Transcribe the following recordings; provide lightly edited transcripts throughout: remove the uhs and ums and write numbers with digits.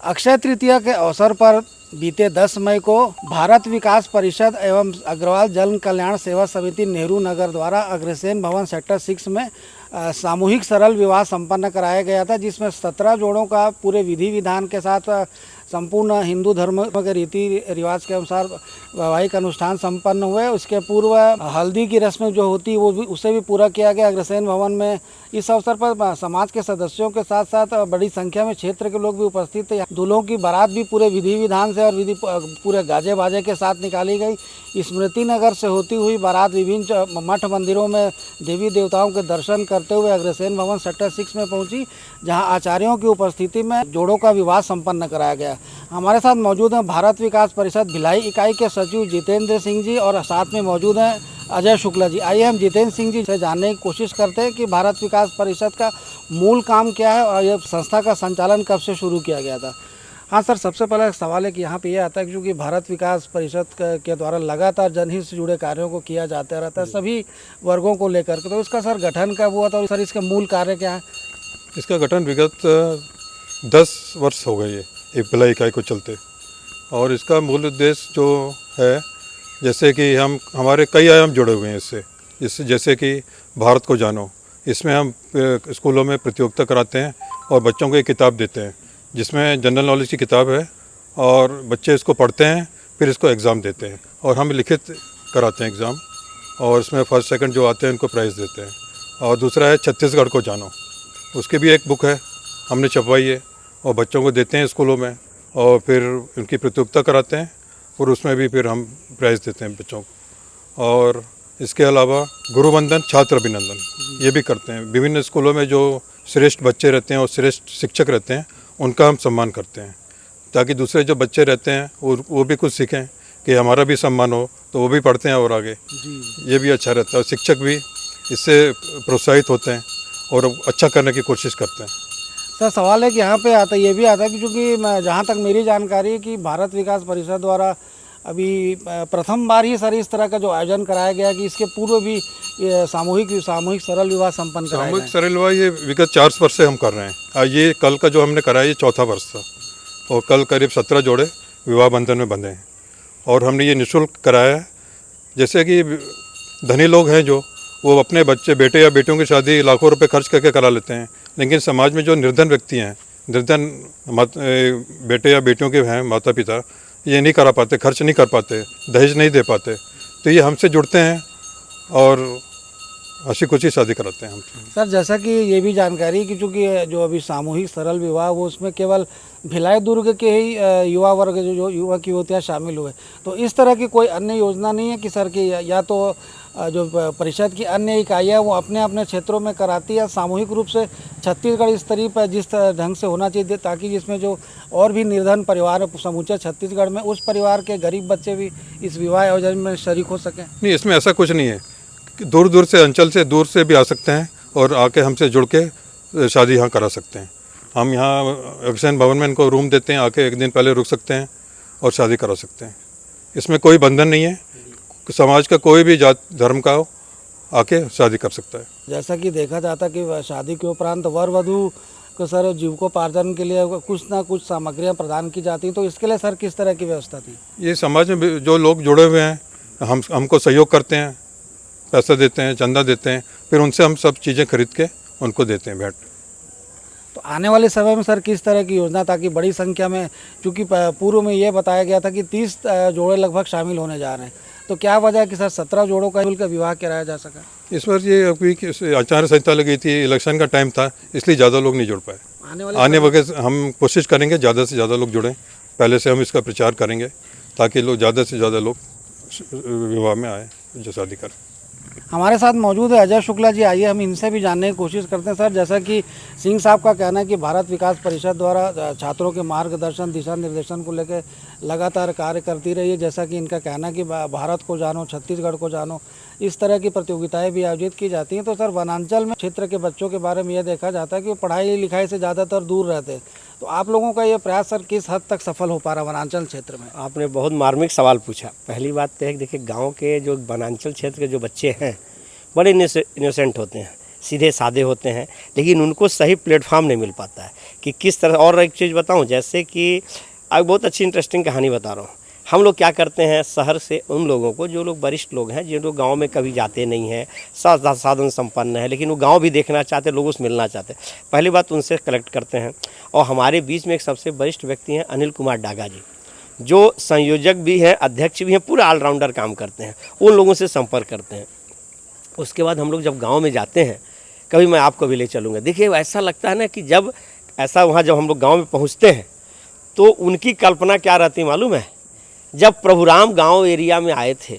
अक्षय तृतीया के अवसर पर बीते 10 मई को भारत विकास परिषद एवं अग्रवाल जन कल्याण सेवा समिति नेहरू नगर द्वारा अग्रसेन भवन सेक्टर 6 में सामूहिक सरल विवाह संपन्न कराया गया था, जिसमें 17 जोड़ों का पूरे विधि विधान के साथ संपूर्ण हिंदू धर्म के रीति रिवाज के अनुसार वैवाहिक अनुष्ठान संपन्न हुए। उसके पूर्व हल्दी की रस्म जो होती है वो भी उसे भी पूरा किया गया अग्रसेन भवन में। इस अवसर पर समाज के सदस्यों के साथ साथ बड़ी संख्या में क्षेत्र के लोग भी उपस्थित थे। दूल्हों की बारात भी पूरे विधि विधान से और पूरे गाजे बाजे के साथ निकाली गई। स्मृति नगर से होती हुई बारात विभिन्न मठ मंदिरों में देवी देवताओं के दर्शन करते हुए अग्रसेन भवन सेक्टर 6 में पहुंची, जहां आचार्यों की उपस्थिति में जोड़ों का विवाह संपन्न कराया गया। हमारे साथ मौजूद हैं भारत विकास परिषद भिलाई इकाई के सचिव जितेंद्र सिंह जी और साथ में मौजूद हैं अजय शुक्ला जी। आइए हम जितेंद्र सिंह जी से जानने की कोशिश करते हैं कि भारत विकास परिषद का मूल काम क्या है और यह संस्था का संचालन कब से शुरू किया गया था। हाँ सर, सबसे पहला सवाल है कि यहाँ पे यह आता है कि क्योंकि भारत विकास परिषद के द्वारा लगातार जनहित से जुड़े कार्यों को किया जाता रहता है सभी वर्गों को लेकर के, तो इसका सर गठन कब हुआ था और सर इसके मूल कार्य क्या है? इसका गठन विगत 10 वर्ष हो गए ये भिलाई इकाई को चलते, और इसका मूल उद्देश्य जो है, जैसे कि हमारे कई आयाम जुड़े हुए हैं इससे, जैसे कि भारत को जानो, इसमें हम स्कूलों में प्रतियोगिता कराते हैं और बच्चों को एक किताब देते हैं जिसमें जनरल नॉलेज की किताब है, और बच्चे इसको पढ़ते हैं, फिर इसको एग्ज़ाम देते हैं और हम लिखित कराते हैं एग्ज़ाम, और इसमें फर्स्ट सेकंड जो आते हैं उनको प्राइज़ देते हैं। और दूसरा है छत्तीसगढ़ को जानो, उसकी भी एक बुक है, हमने छपवाई है और बच्चों को देते हैं स्कूलों में, और फिर उनकी प्रतियोगिता कराते हैं और उसमें भी फिर हम प्राइज़ देते हैं बच्चों को। और इसके अलावा गुरुवंदन छात्र अभिनंदन ये भी करते हैं। विभिन्न स्कूलों में जो श्रेष्ठ बच्चे रहते हैं और श्रेष्ठ शिक्षक रहते हैं उनका हम सम्मान करते हैं, ताकि दूसरे जो बच्चे रहते हैं वो भी कुछ सीखें कि हमारा भी सम्मान हो, तो वो भी पढ़ते हैं और आगे ये भी अच्छा रहता है। और शिक्षक भी इससे प्रोत्साहित होते हैं और अच्छा करने की कोशिश करते हैं। सर सवाल है कि यहाँ पे आता ये भी आता है कि चूँकि जहाँ तक मेरी जानकारी है कि भारत विकास परिषद द्वारा अभी प्रथम बार ही सर इस तरह का जो आयोजन कराया गया कि इसके पूर्व भी ये सामूहिक सरल विवाह संपन्न कराया गया। सामूहिक सरल विवाह ये विगत 4 वर्ष से हम कर रहे हैं। ये कल का जो हमने कराया ये 4था वर्ष था, और कल करीब 17 जोड़े विवाह बंधन में बंधे हैं, और हमने ये निःशुल्क कराया है। जैसे कि धनी लोग हैं जो वो अपने बच्चे बेटे या बेटियों की शादी लाखों रुपए खर्च करके करा लेते हैं, लेकिन समाज में जो निर्धन व्यक्ति हैं, निर्धन बेटे या बेटियों के हैं माता पिता, ये नहीं करा पाते, खर्च नहीं कर पाते, दहेज नहीं दे पाते, तो ये हमसे जुड़ते हैं और हंसी खुशी शादी कराते हैं हम। सर जैसा कि ये भी जानकारी कि चूँकि जो अभी सामूहिक सरल विवाह वो उसमें केवल भिलाई दुर्ग के ही युवा वर्ग जो युवक युवतियाँ शामिल हुए, तो इस तरह की कोई अन्य योजना नहीं है कि सर की या तो जो परिषद की अन्य इकाइयाँ वो अपने अपने क्षेत्रों में कराती है, सामूहिक रूप से छत्तीसगढ़ स्तरीय पर जिस ढंग से होना चाहिए, ताकि जिसमें जो और भी निर्धन परिवार समूचे छत्तीसगढ़ में उस परिवार के गरीब बच्चे भी इस विवाह आयोजन में शरीक हो सकें? नहीं, इसमें ऐसा कुछ नहीं है। दूर दूर से, अंचल से दूर से भी आ सकते हैं और आके हमसे जुड़ के शादी यहाँ करा सकते हैं। हम यहाँ अग्रसेन भवन में इनको रूम देते हैं, आके एक दिन पहले रुक सकते हैं और शादी करा सकते हैं। इसमें कोई बंधन नहीं है, समाज का कोई भी जात धर्म का आके शादी कर सकता है। जैसा कि देखा जाता कि शादी के उपरांत वर वधू को सर जीविकोपार्जन के लिए कुछ ना कुछ सामग्रियाँ प्रदान की जाती, तो इसके लिए सर किस तरह की व्यवस्था थी? ये समाज में जो लोग जुड़े हुए हैं हमको सहयोग करते हैं, पैसा देते हैं, चंदा देते हैं, फिर उनसे हम सब चीज़ें खरीद के उनको देते हैं भेंट। तो आने वाले समय में सर किस तरह की योजना, ताकि बड़ी संख्या में, चूँकि पूर्व में ये बताया गया था कि 30 जोड़े लगभग शामिल होने जा रहे हैं, तो क्या वजह है कि सर 17 जोड़ों का विवाह कराया जा सका? इस बार ये अभी आचार संहिता लगी थी, इलेक्शन का टाइम था, इसलिए ज़्यादा लोग नहीं जुड़ पाए। आने वाले हम कोशिश करेंगे ज़्यादा से ज़्यादा लोग जुड़ें, पहले से हम इसका प्रचार करेंगे ताकि लोग ज़्यादा से ज़्यादा लोग विवाह में आए जो शादी करें। हमारे साथ मौजूद है अजय शुक्ला जी, आइए हम इनसे भी जानने की कोशिश करते हैं। सर जैसा कि सिंह साहब का कहना है कि भारत विकास परिषद द्वारा छात्रों के मार्गदर्शन दिशा निर्देशन को लेकर लगातार कार्य करती रही है, जैसा कि इनका कहना है कि भारत को जानो, छत्तीसगढ़ को जानो, इस तरह की प्रतियोगिताएं भी आयोजित की जाती हैं। तो सर वनांचल में क्षेत्र के बच्चों के बारे में यह देखा जाता है कि वो पढ़ाई लिखाई से ज़्यादातर दूर रहते हैं, तो आप लोगों का ये प्रयास सर किस हद तक सफल हो पा रहा वनांचल क्षेत्र में? आपने बहुत मार्मिक सवाल पूछा। पहली बात तो है कि देखिए गाँव के जो वनांचल क्षेत्र के जो बच्चे हैं बड़े इनोसेंट होते हैं, सीधे सादे होते हैं, लेकिन उनको सही प्लेटफॉर्म नहीं मिल पाता है कि किस तरह। और एक चीज़ बताऊं, जैसे कि अब बहुत अच्छी इंटरेस्टिंग कहानी बता रहा हूँ। हम लोग क्या करते हैं, शहर से उन लोगों को, जो लोग वरिष्ठ लोग हैं, जो लोग गांव में कभी जाते नहीं हैं, साधन संपन्न है, लेकिन वो गांव भी देखना चाहते, लोगों से मिलना चाहते, पहली बात उनसे कलेक्ट करते हैं। और हमारे बीच में एक सबसे वरिष्ठ व्यक्ति हैं अनिल कुमार डागा जी, जो संयोजक भी हैं, अध्यक्ष भी हैं, पूरा ऑलराउंडर काम करते हैं, उन लोगों से संपर्क करते हैं। उसके बाद हम लोग जब गाँव में जाते हैं, कभी मैं आपको भी ले चलूँगा, देखिए ऐसा लगता है ना कि जब ऐसा वहाँ जब हम लोग गाँव में पहुँचते हैं तो उनकी कल्पना क्या रहती मालूम है। जब प्रभु राम गाँव एरिया में आए थे,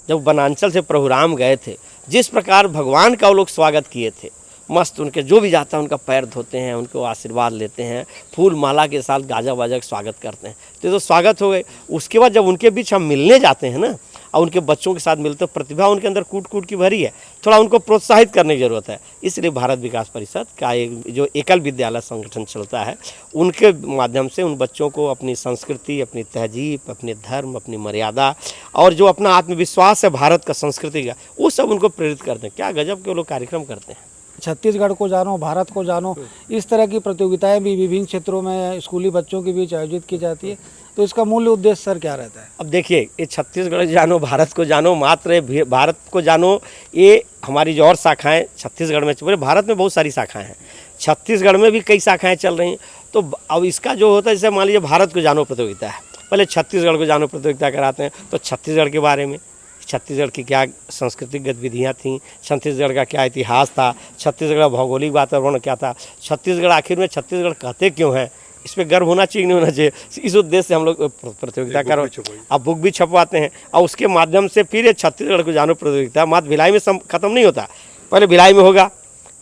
जब वनांचल से प्रभु राम गए थे, जिस प्रकार भगवान का वो लोग स्वागत किए थे, मस्त, उनके जो भी जाता है उनका पैर धोते हैं, उनको आशीर्वाद लेते हैं, फूल माला के साथ गाजा बाजा का स्वागत करते हैं, तो स्वागत हो गए। उसके बाद जब उनके बीच हम मिलने जाते हैं ना, और उनके बच्चों के साथ मिलते, प्रतिभा उनके अंदर कूट कूट की भरी है, थोड़ा उनको प्रोत्साहित करने की ज़रूरत है। इसलिए भारत विकास परिषद का एक जो एकल विद्यालय संगठन चलता है, उनके माध्यम से उन बच्चों को अपनी संस्कृति, अपनी तहजीब, अपने धर्म, अपनी मर्यादा और जो अपना आत्मविश्वास है भारत का, संस्कृति का, वो सब उनको प्रेरित करते हैं। क्या गजब के वो लोग कार्यक्रम करते हैं। छत्तीसगढ़ को जानो, भारत को जानो, इस तरह की प्रतियोगिताएं भी विभिन्न क्षेत्रों में स्कूली बच्चों के बीच आयोजित की जाती है। तो इसका मूल्य उद्देश्य सर क्या रहता है? अब देखिए, ये छत्तीसगढ़ जानो, भारत को जानो, मात्र भारत को जानो, ये हमारी जो और शाखाएं छत्तीसगढ़ में, पूरे भारत में बहुत सारी शाखाएं हैं, छत्तीसगढ़ में भी कई शाखाएं चल रही हैं। तो अब इसका जो होता है, जैसे मान लीजिए भारत को जानो प्रतियोगिता है, पहले छत्तीसगढ़ को जानो प्रतियोगिता कराते हैं, तो छत्तीसगढ़ के बारे में, छत्तीसगढ़ की क्या सांस्कृतिक गतिविधियाँ थीं, छत्तीसगढ़ का क्या इतिहास था, छत्तीसगढ़ का भौगोलिक वातावरण क्या था, छत्तीसगढ़ आखिर में छत्तीसगढ़ कहते क्यों हैं, इस पर गर्व होना चाहिए, नहीं होना चाहिए। इस उद्देश्य से हम लोग प्रतियोगिता करो, अब बुक भी छपवाते हैं, और उसके माध्यम से फिर ये छत्तीसगढ़ को जानो प्रतियोगिता मात्र भिलाई में ख़त्म नहीं होता, पहले भिलाई में होगा,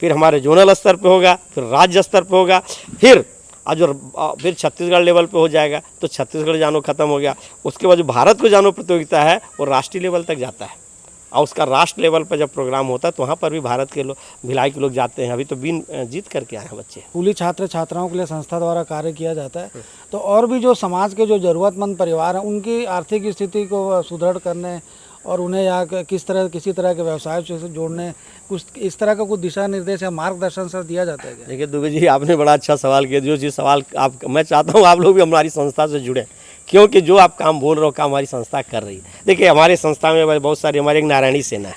फिर हमारे जोनल स्तर पर होगा, फिर राज्य स्तर पर होगा, फिर छत्तीसगढ़ लेवल पे हो जाएगा, तो छत्तीसगढ़ जानो खत्म हो गया। उसके बाद जो भारत को जानो प्रतियोगिता है, वो राष्ट्रीय लेवल तक जाता है, और उसका राष्ट्र लेवल पर जब प्रोग्राम होता है, तो वहाँ पर भी भारत के लोग, भिलाई के लोग जाते हैं। अभी तो बीन जीत करके आए हैं बच्चे। स्कूली छात्र छात्राओं के लिए संस्था द्वारा कार्य किया जाता है। तो और भी जो समाज के जो ज़रूरतमंद परिवार हैं, उनकी आर्थिक स्थिति को सुदृढ़ करने और उन्हें यहाँ किसी तरह के व्यवसाय से जोड़ने, कुछ इस तरह का कुछ दिशा निर्देश या मार्गदर्शन सर दिया जाता है क्या? देखिए दुबे जी, आपने बड़ा अच्छा सवाल किया। जो चीज़ सवाल मैं चाहता हूँ आप लोग भी हमारी संस्था से जुड़ें, क्योंकि जो आप काम बोल रहे हो, काम हमारी संस्था कर रही है। देखिए हमारे संस्था में बहुत सारी, हमारे एक नारायणी सेना है,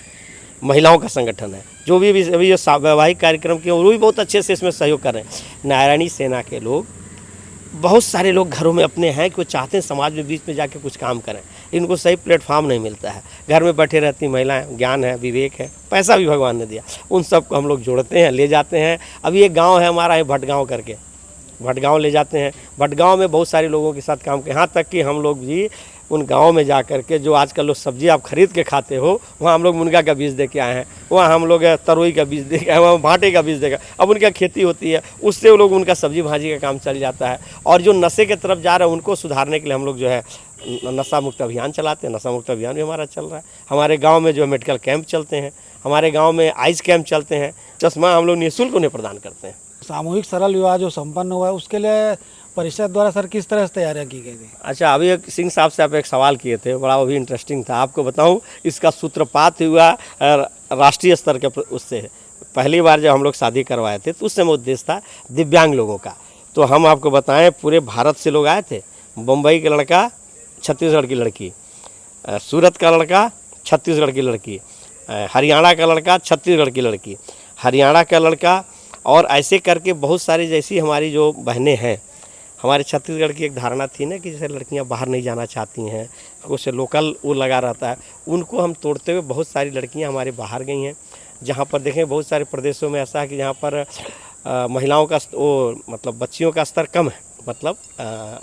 महिलाओं का संगठन है, जो भी अभी जो वैवाहिक कार्यक्रम किए वो भी बहुत अच्छे से इसमें सहयोग कर रहे हैं। नारायणी सेना के लोग, बहुत सारे लोग घरों में अपने हैं कि वो चाहते हैं समाज में बीच में जाके कुछ काम करें, इनको सही प्लेटफॉर्म नहीं मिलता है। घर में बैठे रहती महिलाएं, ज्ञान है, विवेक है, पैसा भी भगवान ने दिया, उन सबको हम लोग जोड़ते हैं, ले जाते हैं। अभी एक गांव है हमारा, है भटगांव करके, भटगांव ले जाते हैं। भटगांव में बहुत सारे लोगों के साथ काम किया, यहाँ तक कि हम लोग भी उन गाँव में जा कर के, जो आजकल लोग सब्जी आप खरीद के खाते हो, वहाँ हम लोग मुनगा का बीज दे के आए हैं, वहाँ हम लोग तरोई का बीज दे के आए, वहाँ भांटे का बीज देगा। अब उनका खेती होती है, उससे वो लोग, उनका सब्जी भाजी का काम चल जाता है। और जो नशे के तरफ जा रहे हैं, उनको सुधारने के लिए हम लोग जो है नशा मुक्त अभियान चलाते हैं। नशा मुक्त अभियान भी हमारा चल रहा है। हमारे गाँव में जो मेडिकल कैंप चलते हैं, हमारे गाँव में आइस कैंप चलते हैं, चश्मा हम लोग निःशुल्क उन्हें प्रदान करते हैं। सामूहिक सरल विवाह जो संपन्न हुआ है, उसके लिए परिषद द्वारा सर किस तरह से तैयारियां की गई थी? अच्छा, अभी एक सिंह साहब से आप एक सवाल किए थे, बड़ा वो भी इंटरेस्टिंग था। आपको बताऊं, इसका सूत्रपात हुआ राष्ट्रीय स्तर के उससे। पहली बार जब हम लोग शादी करवाए थे, तो उस समय उद्देश्य था दिव्यांग लोगों का। तो हम आपको बताएं, पूरे भारत से लोग आए थे। बम्बई का लड़का, छत्तीसगढ़ की लड़की, सूरत का लड़का, छत्तीसगढ़ की लड़की, हरियाणा का लड़का, छत्तीसगढ़ की लड़की, हरियाणा का लड़का, और ऐसे करके बहुत सारी, जैसी हमारी जो बहनें हैं। हमारे छत्तीसगढ़ की एक धारणा थी ना कि जैसे लड़कियां बाहर नहीं जाना चाहती हैं, कुछ लोकल वो लगा रहता है, उनको हम तोड़ते हुए बहुत सारी लड़कियां हमारे बाहर गई हैं। जहां पर देखें, बहुत सारे प्रदेशों में ऐसा है कि जहां पर महिलाओं का मतलब बच्चियों का स्तर कम है, मतलब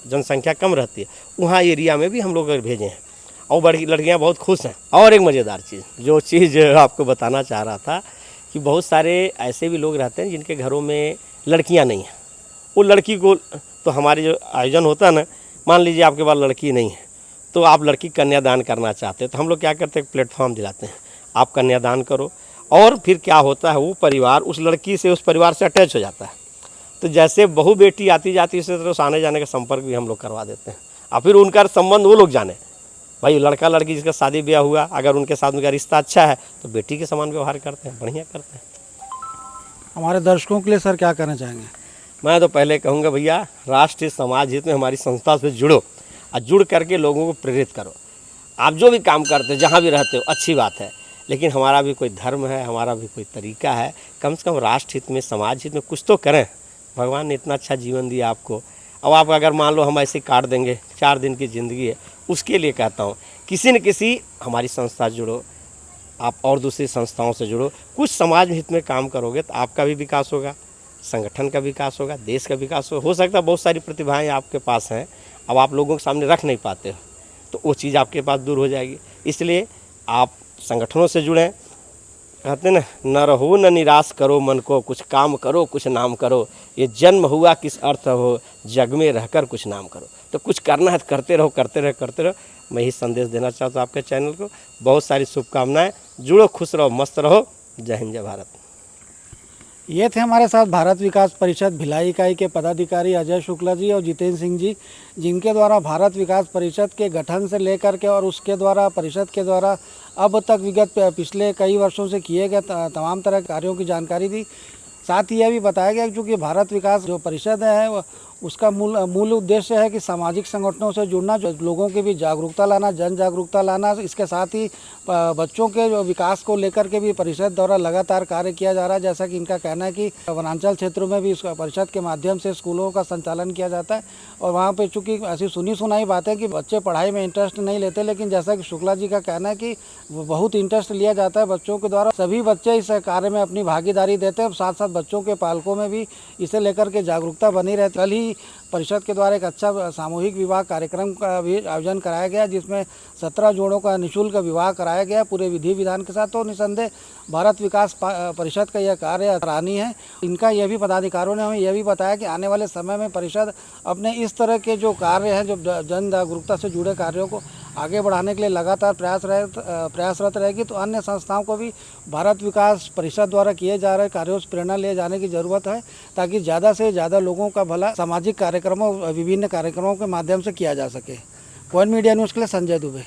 जनसंख्या कम रहती है, वहाँ एरिया में भी हम लोग भेजे हैं, और बड़ी लड़कियाँ बहुत खुश हैं। और एक मज़ेदार चीज़, जो चीज़ आपको बताना चाह रहा था, कि बहुत सारे ऐसे भी लोग रहते हैं जिनके घरों में लड़कियां नहीं हैं। वो लड़की को, तो हमारे जो आयोजन होता है ना, मान लीजिए आपके पास लड़की नहीं है, तो आप लड़की कन्यादान करना चाहते हैं, तो हम लोग क्या करते हैं, प्लेटफॉर्म दिलाते हैं, आप कन्यादान करो। और फिर क्या होता है, वो परिवार उस लड़की से, उस परिवार से अटैच हो जाता है। तो जैसे बहू बेटी आती जाती है, तो आने जाने का संपर्क भी हम लोग करवा देते हैं, और फिर उनका संबंध वो लोग जाने। भाई लड़का लड़की जिसका शादी ब्याह हुआ, अगर उनके साथ उनका रिश्ता अच्छा है, तो बेटी के समान व्यवहार करते हैं, बढ़िया करते हैं। हमारे दर्शकों के लिए सर क्या कहना चाहेंगे? मैं तो पहले कहूँगा भैया, राष्ट्रीय समाज हित में हमारी संस्था से जुड़ो और जुड़ करके लोगों को प्रेरित करो। आप जो भी काम करते हो, जहाँ भी रहते हो, अच्छी बात है, लेकिन हमारा भी कोई धर्म है, हमारा भी कोई तरीका है। कम से कम राष्ट्र हित में, समाज हित में कुछ तो करें। भगवान ने इतना अच्छा जीवन दिया आपको, अब आप अगर मान लो हम ऐसे काट देंगे, 4 दिन की ज़िंदगी है, उसके लिए कहता हूँ किसी न किसी हमारी संस्था से जुड़ो, आप और दूसरी संस्थाओं से जुड़ो। कुछ समाज हित में काम करोगे तो आपका भी विकास होगा, संगठन का विकास होगा, देश का विकास हो सकता है। बहुत सारी प्रतिभाएं आपके पास हैं, अब आप लोगों के सामने रख नहीं पाते हो, तो वो चीज़ आपके पास दूर हो जाएगी। इसलिए आप संगठनों से जुड़ें। कहते ना, न रहो न निराश करो मन को, कुछ काम करो कुछ नाम करो, ये जन्म हुआ किस अर्थ हो, जग में रहकर कुछ नाम करो। तो कुछ करना है तो करते रहो, करते रहो, करते रहो। मैं यही संदेश देना चाहता हूँ आपके चैनल को। बहुत सारी शुभकामनाएं। जुड़ो, खुश रहो, मस्त रहो। जय हिंद, जय भारत। ये थे हमारे साथ भारत विकास परिषद भिलाई इकाई के पदाधिकारी अजय शुक्ला जी और जितेंद्र सिंह जी, जिनके द्वारा भारत विकास परिषद के गठन से लेकर के और उसके द्वारा, परिषद के द्वारा अब तक विगत पिछले कई वर्षों से किए गए तमाम तरह के कार्यों की जानकारी दी। साथ ही यह भी बताया गया कि चूँकि भारत विकास जो परिषद है उसका मूल उद्देश्य है कि सामाजिक संगठनों से जुड़ना, जो लोगों के भी जागरूकता लाना, जन जागरूकता लाना। इसके साथ ही बच्चों के जो विकास को लेकर के भी परिषद द्वारा लगातार कार्य किया जा रहा है। जैसा कि इनका कहना है कि वनांचल क्षेत्रों में भी इस परिषद के माध्यम से स्कूलों का संचालन किया जाता है और वहाँ पे चूँकि ऐसी सुनी सुनाई बात है कि बच्चे पढ़ाई में इंटरेस्ट नहीं लेते, लेकिन जैसा कि शुक्ला जी का कहना है कि बहुत इंटरेस्ट लिया जाता है बच्चों के द्वारा। सभी बच्चे इस कार्य में अपनी भागीदारी देते हैं, साथ साथ बच्चों के पालकों में भी इसे लेकर के जागरूकता बनी रहती है। कल ही परिषद के द्वारा एक अच्छा सामूहिक विवाह कार्यक्रम का भी आयोजन कराया गया, जिसमें 17 जोड़ों का निःशुल्क विवाह कराया गया पूरे विधि विधान के साथ। तो निसंदेह भारत विकास परिषद का यह कार्य सराहनीय है। इनका यह भी पदाधिकारियों ने हमें यह भी बताया कि आने वाले समय में परिषद अपने इस तरह के जो कार्य हैं, जो जन जागरूकता से जुड़े कार्यों को आगे बढ़ाने के लिए लगातार प्रयासरत रहेगी। तो अन्य संस्थाओं को भी भारत विकास परिषद द्वारा किए जा रहे कार्यों से प्रेरणा ले जाने की ज़रूरत है, ताकि ज़्यादा से ज़्यादा लोगों का भला सामाजिक कार्यक्रमों, विभिन्न कार्यक्रमों के माध्यम से किया जा सके। पॉइंट मीडिया न्यूज़ के लिए संजय दुबे।